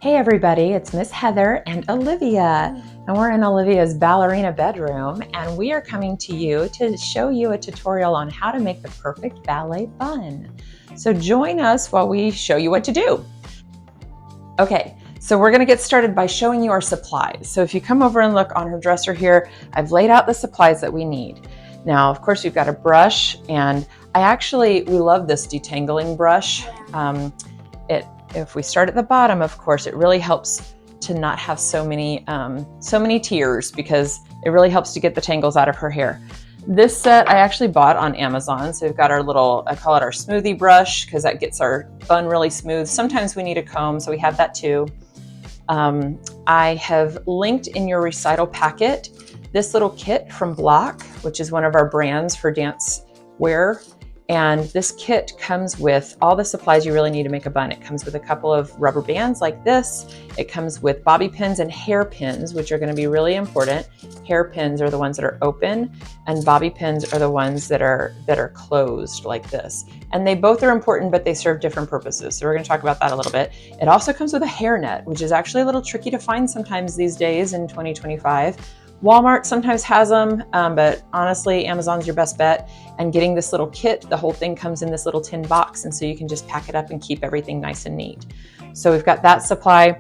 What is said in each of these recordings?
Hey everybody, it's Miss Heather and Olivia, and we're in Olivia's ballerina bedroom, and we are coming to you to show you a tutorial on how to make the perfect ballet bun. So join us while we show you what to do. Okay, so we're gonna get started by showing you our supplies. So if you come over and look on her dresser here, I've laid out the supplies that we need. Now, of course, we've got a brush, and we love this detangling brush. If we start at the bottom, of course, it really helps to not have so many tears, because it really helps to get the tangles out of her hair. This set I actually bought on Amazon. So we've got our little, I call it our smoothie brush, because that gets our bun really smooth. Sometimes we need a comb, so we have that too. I have linked in your Recital packet this little kit from Block, which is one of our brands for dance wear. And this kit comes with all the supplies you really need to make a bun. It comes with a couple of rubber bands like this. It comes with bobby pins and hairpins, which are going to be really important. Hairpins are the ones that are open, and bobby pins are the ones that are closed like this. And they both are important, but they serve different purposes. So we're going to talk about that a little bit. It also comes with a hairnet, which is actually a little tricky to find sometimes these days in 2025. Walmart sometimes has them, but honestly, Amazon's your best bet. And getting this little kit, the whole thing comes in this little tin box, and so you can just pack it up and keep everything nice and neat. So we've got that supply.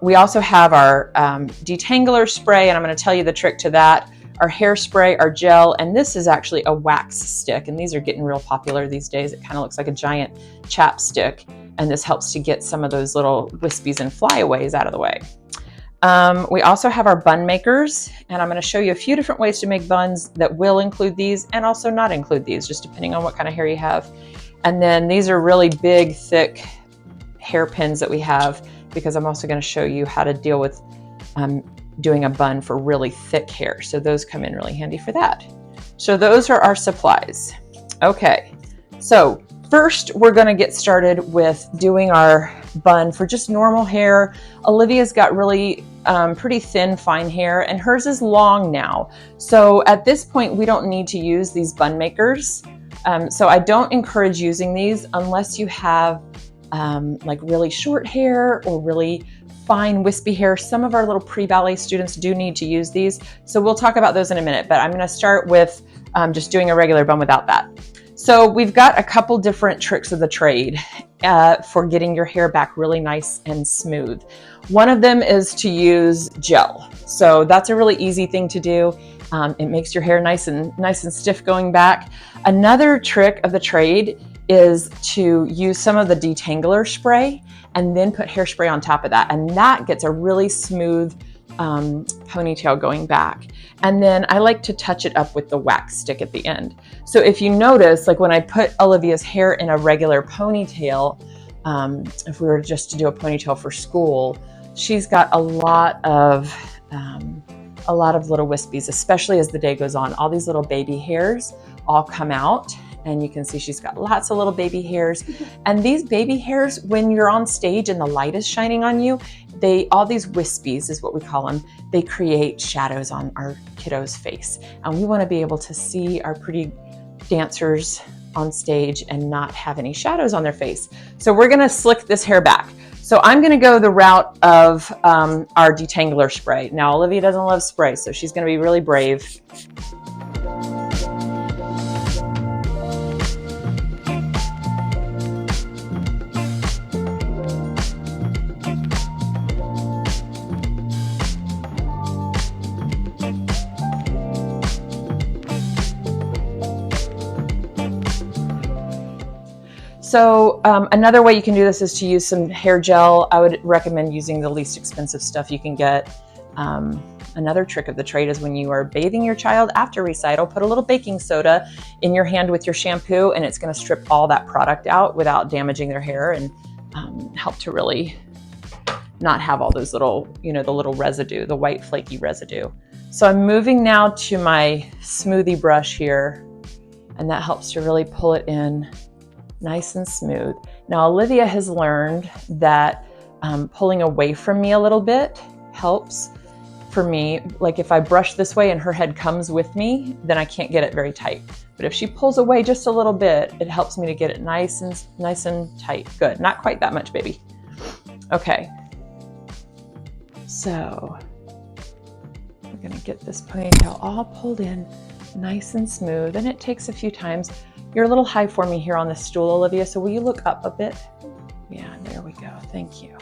We also have our detangler spray, and I'm going to tell you the trick to that. Our hairspray, our gel, and this is actually a wax stick, and these are getting real popular these days. It kind of looks like a giant chapstick, and this helps to get some of those little wispies and flyaways out of the way. We also have our bun makers, and I'm going to show you a few different ways to make buns that will include these and also not include these, just depending on what kind of hair you have. And then these are really big, thick hairpins that we have, because I'm also going to show you how to deal with doing a bun for really thick hair. So those come in really handy for that. So those are our supplies. Okay, so first we're going to get started with doing our bun for just normal hair. Olivia's got really pretty thin, fine hair, and hers is long now. So at this point, we don't need to use these bun makers. So I don't encourage using these unless you have like really short hair or really fine wispy hair. Some of our little pre-ballet students do need to use these. So we'll talk about those in a minute, but I'm going to start with just doing a regular bun without that. So we've got a couple different tricks of the trade for getting your hair back really nice and smooth. One of them is to use gel. So that's a really easy thing to do. It makes your hair nice and stiff going back. Another trick of the trade is to use some of the detangler spray and then put hairspray on top of that. And that gets a really smooth ponytail going back. And then I like to touch it up with the wax stick at the end. So if you notice, like when I put Olivia's hair in a regular ponytail, if we were just to do a ponytail for school, she's got a lot of little wispies, especially as the day goes on. All these little baby hairs all come out, and you can see she's got lots of little baby hairs. And these baby hairs, when you're on stage and the light is shining on you, all these wispies is what we call them. They create shadows on our kiddo's face. And we want to be able to see our pretty dancers on stage and not have any shadows on their face. So we're going to slick this hair back. So I'm going to go the route of our detangler spray. Now, Olivia doesn't love spray, so she's going to be really brave. So another way you can do this is to use some hair gel. I would recommend using the least expensive stuff you can get. Another trick of the trade is when you are bathing your child after recital, put a little baking soda in your hand with your shampoo, and it's going to strip all that product out without damaging their hair, and help to really not have all those little, the little residue, the white flaky residue. So I'm moving now to my smoothie brush here, and that helps to really pull it in nice and smooth. Now, Olivia has learned that pulling away from me a little bit helps for me. Like if I brush this way and her head comes with me, then I can't get it very tight. But if she pulls away just a little bit, it helps me to get it nice and tight. Good, not quite that much, baby. Okay, So we're going to get this ponytail all pulled in nice and smooth, and it takes a few times. You're a little high for me here on the stool, Olivia, so will you look up a bit? Yeah, there we go. Thank you.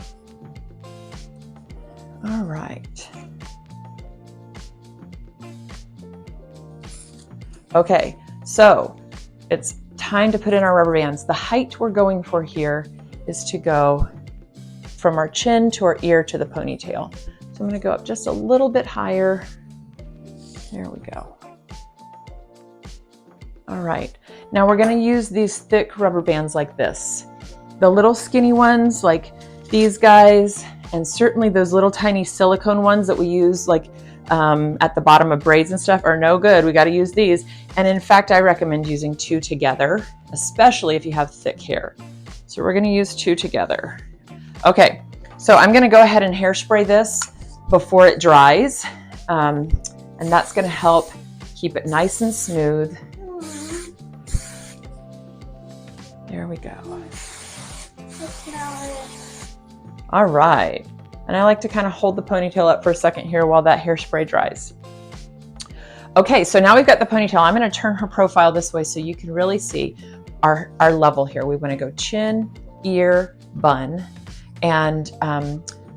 All right. Okay, so it's time to put in our rubber bands. The height we're going for here is to go from our chin to our ear to the ponytail. So I'm going to go up just a little bit higher. There we go. All right, now we're going to use these thick rubber bands like this. The little skinny ones like these guys, and certainly those little tiny silicone ones that we use like at the bottom of braids and stuff are no good. We got to use these. And in fact, I recommend using 2 together, especially if you have thick hair. So we're going to use 2 together. Okay, so I'm going to go ahead and hairspray this before it dries. And that's going to help keep it nice and smooth. There we go. All right. And I like to kind of hold the ponytail up for a second here while that hairspray dries. Okay, so now we've got the ponytail. I'm going to turn her profile this way so you can really see our level here. We want to go chin, ear, bun. And,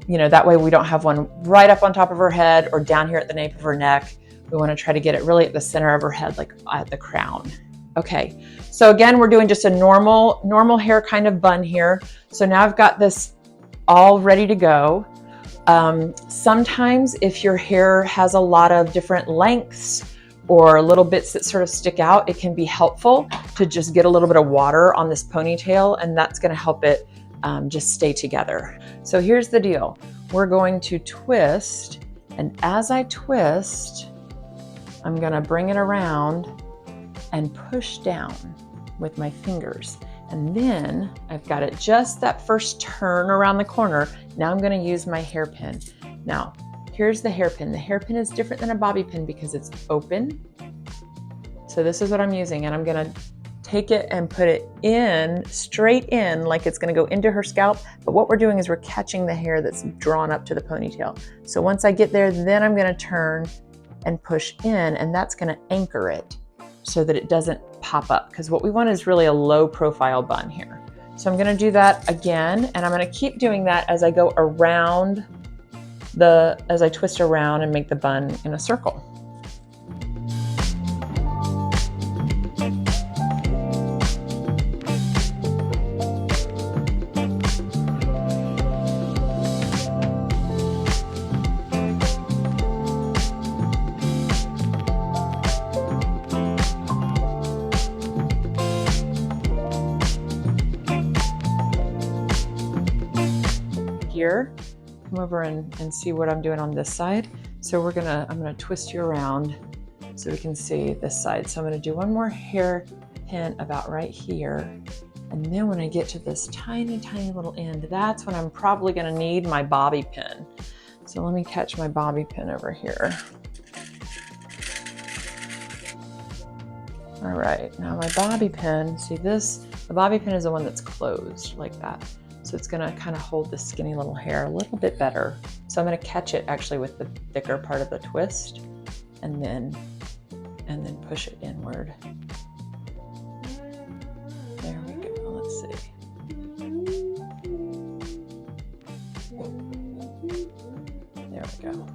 you know, that way we don't have one right up on top of her head or down here at the nape of her neck. We want to try to get it really at the center of her head, like at the crown. Okay, so again, we're doing just a normal hair kind of bun here. So now I've got this all ready to go. Sometimes if your hair has a lot of different lengths or little bits that sort of stick out, it can be helpful to just get a little bit of water on this ponytail, and that's going to help it just stay together. So here's the deal. We're going to twist, and as I twist, I'm going to bring it around and push down with my fingers. And then I've got it just that first turn around the corner. Now I'm going to use my hairpin. Now, here's the hairpin. The hairpin is different than a bobby pin because it's open. So this is what I'm using, and I'm going to take it and put it in, straight in, like it's going to go into her scalp. But what we're doing is we're catching the hair that's drawn up to the ponytail. So once I get there, then I'm going to turn and push in, and that's going to anchor it so that it doesn't pop up, because what we want is really a low profile bun here. So I'm going to do that again, and I'm going to keep doing that as I go around as I twist around and make the bun in a circle. Here, come over and see what I'm doing on this side. So I'm gonna twist you around so we can see this side. So I'm gonna do one more hairpin about right here. And then when I get to this tiny, tiny little end, that's when I'm probably gonna need my bobby pin. So let me catch my bobby pin over here. All right, now my bobby pin, see this, the bobby pin is the one that's closed like that. So it's going to kind of hold the skinny little hair a little bit better. So I'm going to catch it actually with the thicker part of the twist and then push it inward. There we go. Let's see. There we go.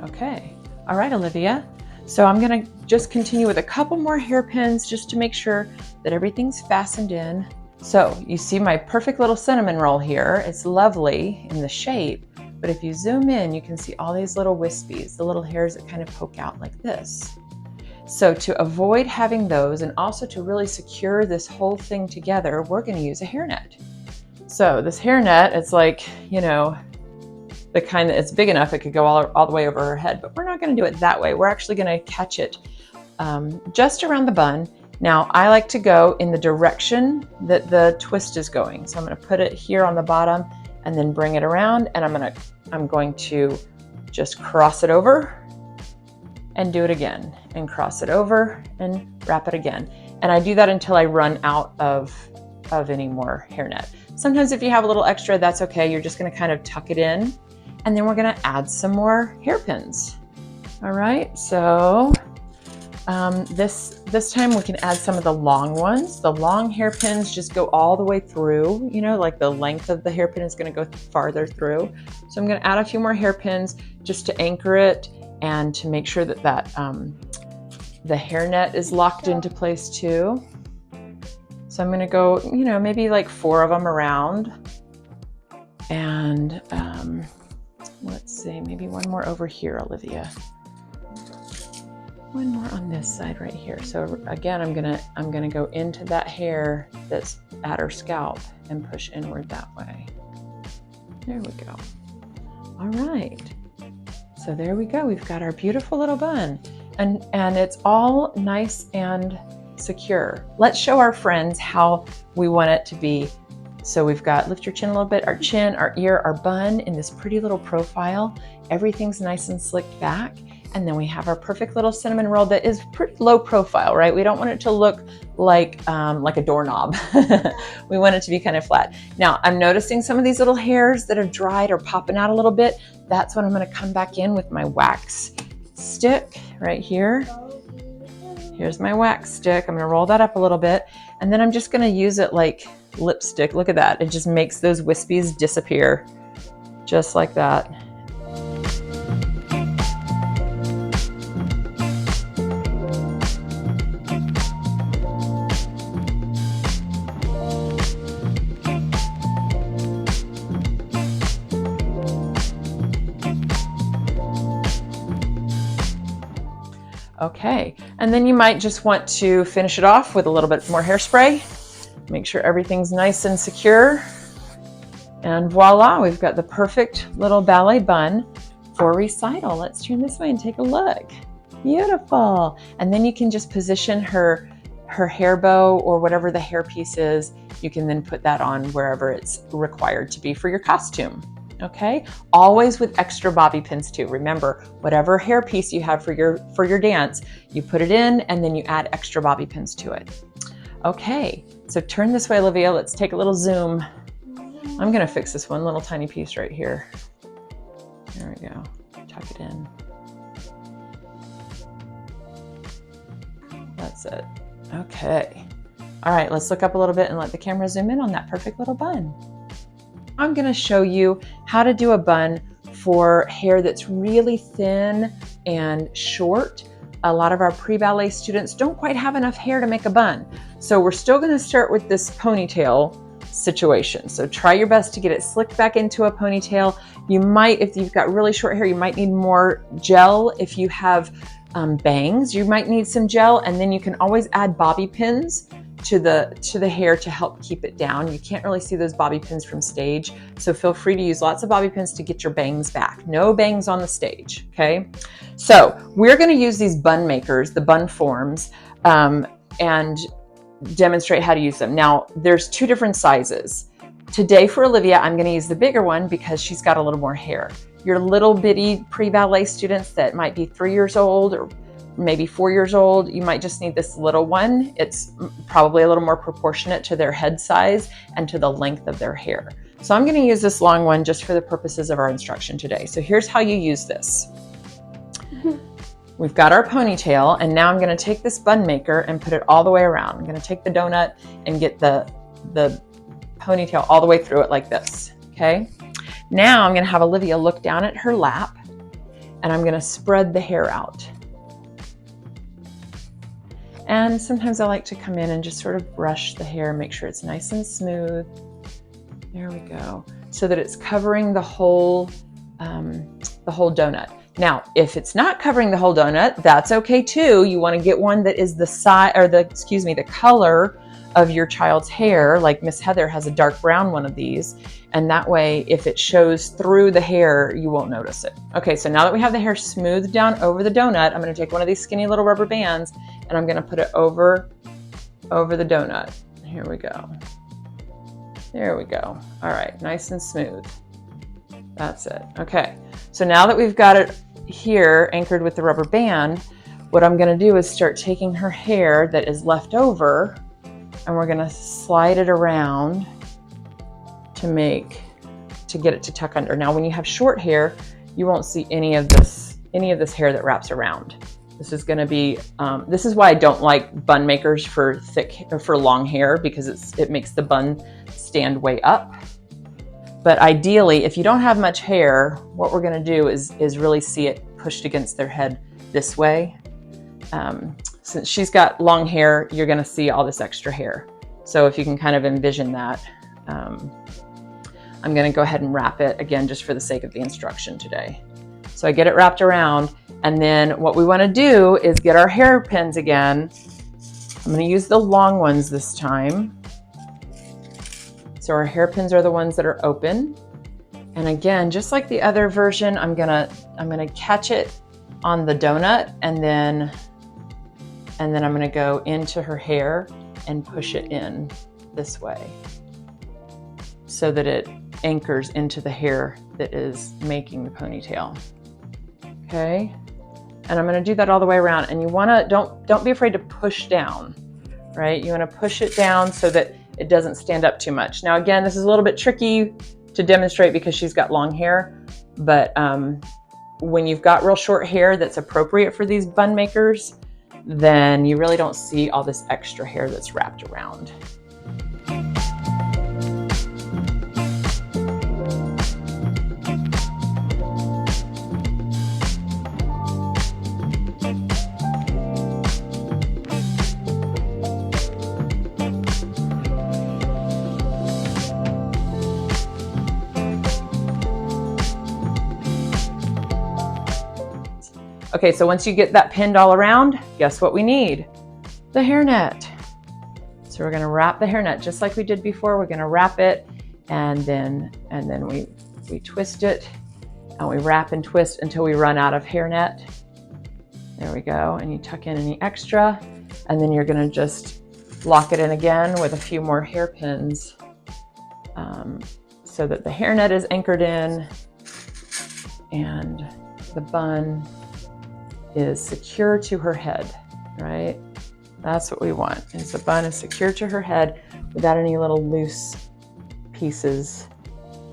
Okay. All right, Olivia. So I'm going to just continue with a couple more hairpins just to make sure that everything's fastened in. So you see my perfect little cinnamon roll here. It's lovely in the shape, but if you zoom in, you can see all these little wispies, the little hairs that kind of poke out like this. So to avoid having those, and also to really secure this whole thing together, we're going to use a hairnet. So this hairnet, it's like, you know, the kind that it's big enough it could go all the way over her head, but we're not going to do it that way. We're actually going to catch it just around the bun. Now I like to go in the direction that the twist is going. So I'm going to put it here on the bottom and then bring it around, and I'm going to just cross it over and do it again, and cross it over and wrap it again. And I do that until I run out of any more hairnet. Sometimes if you have a little extra, that's okay. You're just going to kind of tuck it in And then we're gonna add some more hairpins. All right, so this time we can add some of the long ones. The long hairpins just go all the way through, you know, like the length of the hairpin is gonna go farther through. So I'm gonna add a few more hairpins just to anchor it and to make sure that the hairnet is locked into place too. So I'm gonna go, you know, maybe like 4 of them around. And let's see, maybe one more over here, Olivia. One more on this side right here. So again, I'm gonna go into that hair that's at her scalp and push inward that way. There we go. All right. So there we go. We've got our beautiful little bun, and it's all nice and secure. Let's show our friends how we want it to be. So we've got, lift your chin a little bit, our chin, our ear, our bun in this pretty little profile. Everything's nice and slicked back. And then we have our perfect little cinnamon roll that is pretty low profile, right? We don't want it to look like a doorknob. We want it to be kind of flat. Now, I'm noticing some of these little hairs that have dried or popping out a little bit. That's when I'm gonna come back in with my wax stick right here. Here's my wax stick. I'm gonna roll that up a little bit. And then I'm just gonna use it like lipstick. Look at that. It just makes those wispies disappear. Just like that. Okay, and then you might just want to finish it off with a little bit more hairspray. Make sure everything's nice and secure. And voila, we've got the perfect little ballet bun for Recital. Let's turn this way and take a look. Beautiful. And then you can just position her hair bow or whatever the hair piece is. You can then put that on wherever it's required to be for your costume. Okay, always with extra bobby pins too. Remember, whatever hair piece you have for your dance, you put it in and then you add extra bobby pins to it. Okay, so turn this way, Olivia. Let's take a little zoom. I'm gonna fix this one little tiny piece right here. There we go, tuck it in. That's it, okay. All right, let's look up a little bit and let the camera zoom in on that perfect little bun. I'm gonna show you how to do a bun for hair that's really thin and short. A lot of our pre-ballet students don't quite have enough hair to make a bun. So we're still gonna start with this ponytail situation. So try your best to get it slicked back into a ponytail. You might, if you've got really short hair, you might need more gel. If you have bangs, you might need some gel, and then you can always add bobby pins to the hair to help keep it down. You can't really see those bobby pins from stage, so feel free to use lots of bobby pins to get your bangs back. No bangs on the stage, okay? So we're gonna use these bun makers, the bun forms, and demonstrate how to use them. Now, there's 2 different sizes. Today for Olivia, I'm gonna use the bigger one because she's got a little more hair. Your little bitty pre-ballet students that might be 3 years old or maybe 4 years old, you might just need this little one. It's probably a little more proportionate to their head size and to the length of their hair. So I'm gonna use this long one just for the purposes of our instruction today. So here's how you use this. We've got our ponytail, and now I'm gonna take this bun maker and put it all the way around. I'm gonna take the donut and get the ponytail all the way through it like this, okay? Now I'm gonna have Olivia look down at her lap, and I'm gonna spread the hair out. And sometimes I like to come in and just sort of brush the hair, make sure it's nice and smooth. There we go. So that it's covering the whole donut. Now, if it's not covering the whole donut, that's okay too. You want to get one that is the size, or the color of your child's hair. Like Miss Heather has a dark brown one of these, and that way, if it shows through the hair, you won't notice it. Okay, so now that we have the hair smoothed down over the donut, I'm going to take one of these skinny little rubber bands, and I'm going to put it over the donut. Here we go. There we go. All right, nice and smooth. That's it. Okay, so now that we've got it here anchored with the rubber band, what I'm going to do is start taking her hair that is left over, and we're going to slide it around to make to get it to tuck under. Now, when you have short hair, you won't see any of this hair that wraps around. This is going to be, this is why I don't like bun makers for long hair, because it makes the bun stand way up. But ideally, if you don't have much hair, what we're going to do is really see it pushed against their head this way. Since she's got long hair, you're going to see all this extra hair. So if you can kind of envision that, I'm going to go ahead and wrap it again, just for the sake of the instruction today. So I get it wrapped around, and then what we want to do is get our hairpins again. I'm going to use the long ones this time. So our hairpins are the ones that are open. And again, just like the other version, I'm gonna catch it on the donut, and then I'm gonna go into her hair and push it in this way so that it anchors into the hair that is making the ponytail. Okay, and I'm gonna do that all the way around. And you wanna, don't be afraid to push down, right? You wanna push it down so that it doesn't stand up too much. Now again, this is a little bit tricky to demonstrate because she's got long hair, but when you've got real short hair that's appropriate for these bun makers, then you really don't see all this extra hair that's wrapped around. Okay, so once you get that pinned all around, guess what we need? The hairnet. So we're gonna wrap the hairnet just like we did before. We're gonna wrap it, and then we twist it, and we wrap and twist until we run out of hairnet. There we go, and you tuck in any extra, and then you're gonna just lock it in again with a few more hairpins so that the hairnet is anchored in and the bun is secure to her head, right? That's what we want, is the bun is secure to her head without any little loose pieces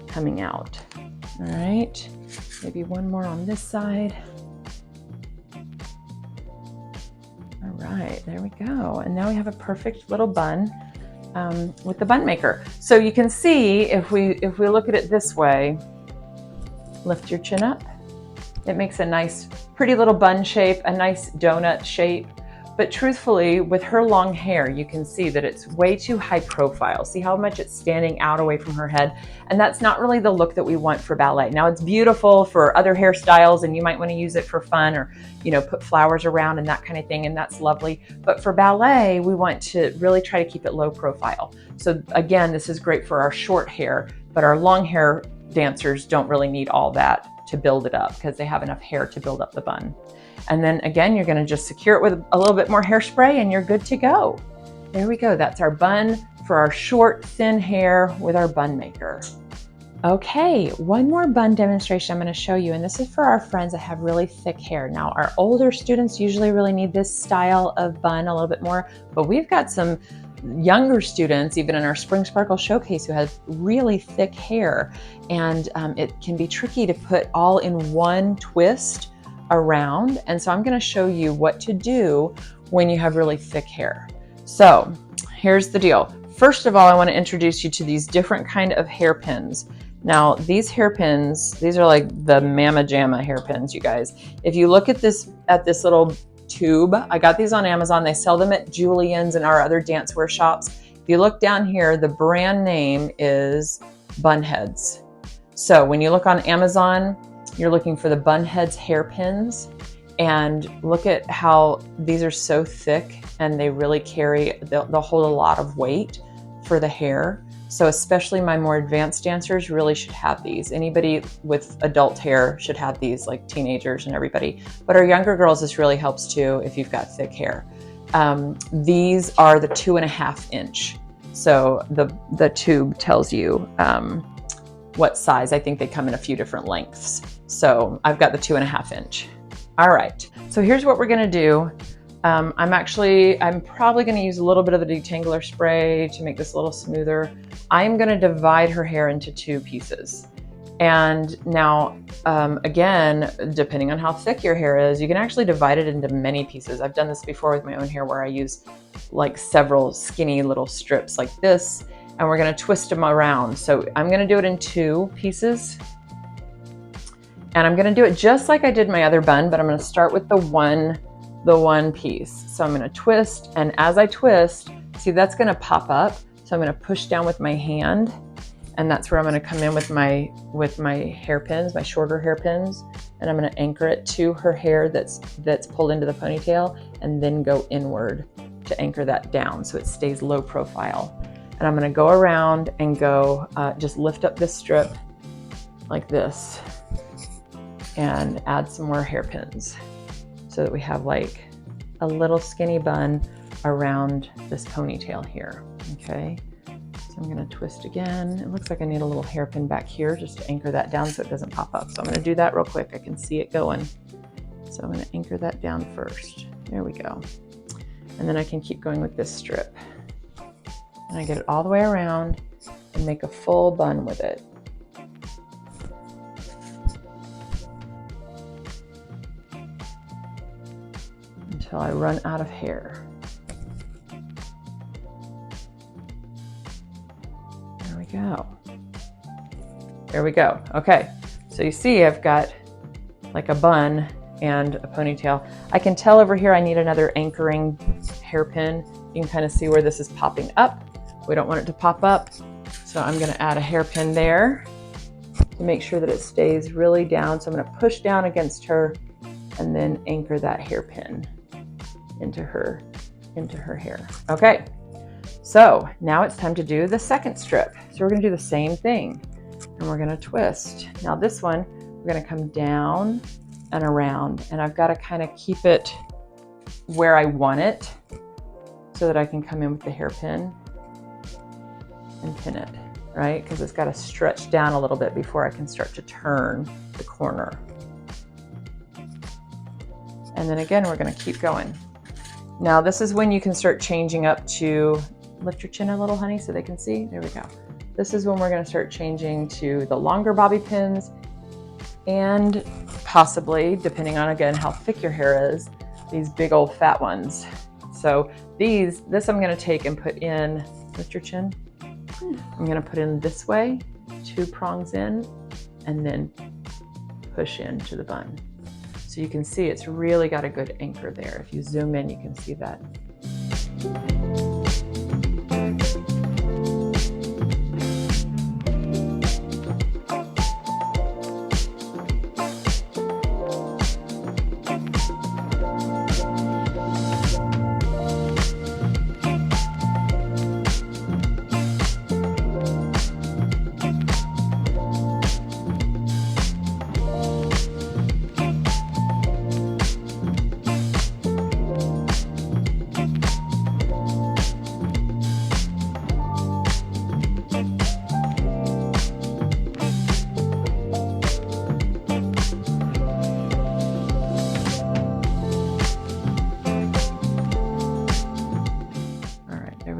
coming out. All right, maybe one more on this side. All right, there we go. And now we have a perfect little bun with the bun maker. So you can see, if we look at it this way, lift your chin up. It makes a nice, pretty little bun shape, a nice donut shape. But truthfully, with her long hair, you can see that it's way too high profile. See how much it's standing out away from her head? And that's not really the look that we want for ballet. Now, it's beautiful for other hairstyles, and you might want to use it for fun, or, you know, put flowers around and that kind of thing, and that's lovely. But for ballet, we want to really try to keep it low profile. So again, this is great for our short hair, but our long hair dancers don't really need all that to build it up, because they have enough hair to build up the bun. And then again, you're going to just secure it with a little bit more hairspray, and you're good to go. There we go. That's our bun for our short, thin hair with our bun maker. Okay, one more bun demonstration I'm going to show you, and this is for our friends that have really thick hair. Now, our older students usually really need this style of bun a little bit more, but we've got some younger students, even in our Spring Sparkle Showcase, who have really thick hair, and it can be tricky to put all in one twist around. And so I'm going to show you what to do when you have really thick hair. So here's the deal. First of all, I want to introduce you to these different kind of hairpins. Now, these hairpins, these are like the Mama Jamma hairpins, you guys. If you look at this little tube, I got these on Amazon. They sell them at Julian's and our other dancewear shops. If you look down here, the brand name is Bunheads. So when you look on Amazon, you're looking for the Bunheads hairpins, and look at how these are so thick, and they really carry, they'll hold a lot of weight for the hair. So especially my more advanced dancers really should have these. Anybody with adult hair should have these, like teenagers and everybody. But our younger girls, this really helps too if you've got thick hair. These are the 2.5 inch. So the tube tells you what size. I think they come in a few different lengths. So I've got the 2.5 inch. All right, so here's what we're gonna do. I'm probably gonna use a little bit of the detangler spray to make this a little smoother. I'm gonna divide her hair into 2 pieces. And now, again, depending on how thick your hair is, you can actually divide it into many pieces. I've done this before with my own hair where I use like several skinny little strips like this, and we're gonna twist them around. So I'm gonna do it in 2 pieces. And I'm gonna do it just like I did my other bun, but I'm gonna start with the one piece. So I'm gonna twist, and as I twist, see that's gonna pop up. So I'm gonna push down with my hand, and that's where I'm gonna come in with my hairpins, my shorter hairpins, and I'm gonna anchor it to her hair that's pulled into the ponytail, and then go inward to anchor that down so it stays low profile. And I'm gonna go around and go, just lift up this strip like this and add some more hairpins so that we have like a little skinny bun around this ponytail here, okay? So I'm gonna twist again. It looks like I need a little hairpin back here just to anchor that down so it doesn't pop up. So I'm gonna do that real quick. I can see it going. So I'm gonna anchor that down first. There we go. And then I can keep going with this strip. And I get it all the way around and make a full bun with it. Until I run out of hair. There we go. There we go. Okay, so you see I've got like a bun and a ponytail. I can tell over here I need another anchoring hairpin. You can kind of see where this is popping up. We don't want it to pop up, so I'm gonna add a hairpin there to make sure that it stays really down. So I'm gonna push down against her and then anchor that hairpin into her hair. Okay, so now it's time to do the second strip. So we're gonna do the same thing, and we're gonna twist. Now this one, we're gonna come down and around, and I've got to kind of keep it where I want it so that I can come in with the hairpin and pin it, right? Because it's got to stretch down a little bit before I can start to turn the corner. And then again, we're gonna keep going. Now this is when you can start changing up to, lift your chin a little, honey, so they can see. There we go. This is when we're gonna start changing to the longer bobby pins, and possibly, depending on, again, how thick your hair is, these big old fat ones. So this I'm gonna take and put in, lift your chin. I'm gonna put in this way, 2 prongs in, and then push into the bun. So you can see it's really got a good anchor there. If you zoom in, you can see that.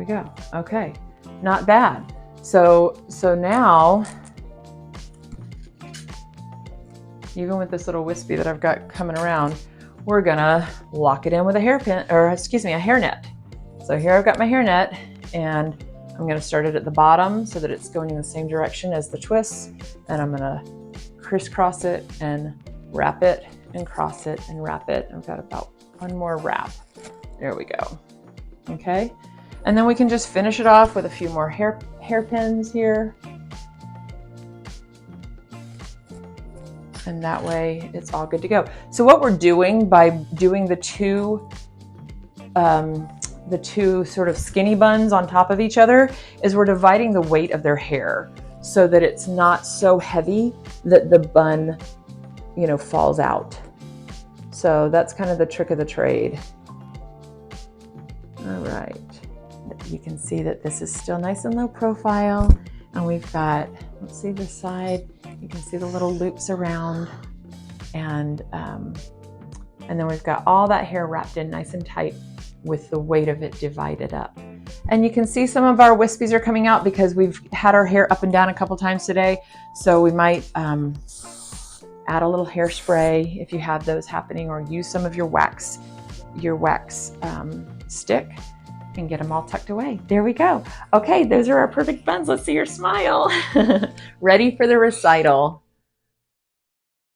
Go. Okay, not bad. So now, even with this little wispy that I've got coming around, we're gonna lock it in with a hairpin, or excuse me, a hairnet. So here I've got my hairnet, and I'm gonna start it at the bottom so that it's going in the same direction as the twists, and I'm gonna crisscross it and wrap it and cross it and wrap it. I've got about 1 more wrap. There we go. Okay. And then we can just finish it off with a few more hairpins here. And that way it's all good to go. So what we're doing by doing the two sort of skinny buns on top of each other is we're dividing the weight of their hair so that it's not so heavy that the bun, you know, falls out. So that's kind of the trick of the trade. All right. You can see that this is still nice and low profile, and we've got, let's see this side, you can see the little loops around, and then we've got all that hair wrapped in nice and tight with the weight of it divided up. And you can see some of our wispies are coming out because we've had our hair up and down a couple times today. So we might add a little hairspray if you have those happening, or use some of your wax stick and get them all tucked away. There we go. Okay, those are our perfect buns. Let's see your smile. Ready for the recital.